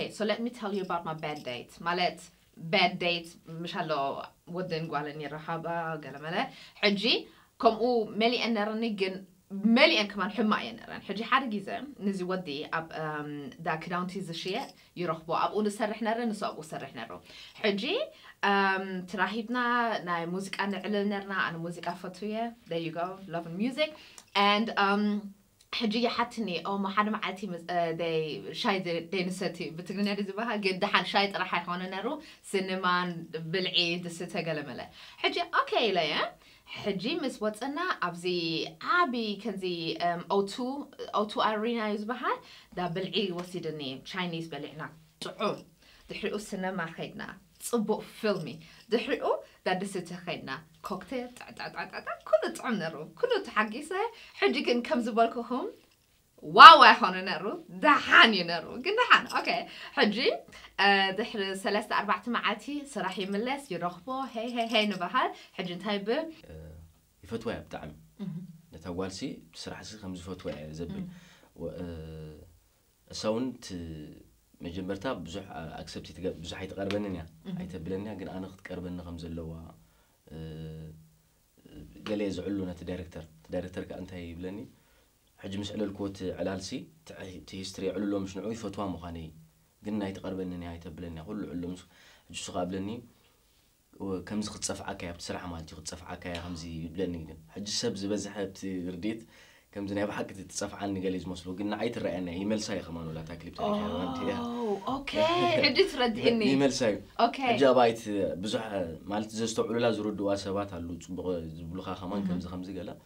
okay, so let me tell you about my bad date. مالت bad date مش هلو ودن قالني رحابة قال ملا حجي كم أو ملي أنا رنيجن ملي أن كمان حماية نرن حجي حد جيزة نزي ودي أب دا كداونتي زشيء يرخبوا أب ونسرح نرن نسوق وسرح نرو حجي تراهيبنا نا موسيقى أنا علل نرنا أنا موسيقى فتوية there you go love and music and حجي حتني أو ما حدا معتي دي شاي دي نسيتي بتقولين هذه زبها قد دحين شاي راح يكون نرو سينما بالعيد الستة قلمله حجي أوكي ليه حجي مس واتس أنا أبزي عبي كنزي أو2 أرينا يزبها ده بالعيد وسيدني Chinese بلعنا تعون دحرقوا السينما خيدنا صبوا فيلمي دحرقوا ده الستة خيدنا كوكتيل كله طعم نرو كله تحقيسه حجي كن كم زبالكم واو هون نرو دحاني نرو قلنا حان اوكي حجي دحر 3-4 معاتي صراحة يملس يرخبو هي نبهال حجي انتايبه يفتوى بتعم نتوالسي بصراحة خمس فتوى زبل ساوند مجمرتها بزح اكسبتي بزح يتقربنني يتبلني قال انا خد قربنا خمس اللوا قال لي زعلونا تدايركتر كأنت يبلني حج مسألة الكوت علالسي تهستري علو مش نوعي فتوى مخاني قلنا يتقربنني يتبلني أقول علو مش حج سقابلني وكم زخت صفعة كيا بتصراحة مالتي خد صفعة كيا خمسي يبلني حج سبز بزحت رديت كم زني بحق تتصفع عني قال لي مسلو قلنا عيت الرأينا إيميل ساي كمان ولا تاكلي بتاعي أوكي عدت رد إني إيميل ساي أوكي جابايت بزح مالت زستوعلو لا زرود واسبات على زبلوخا كمان كم زخمزي قال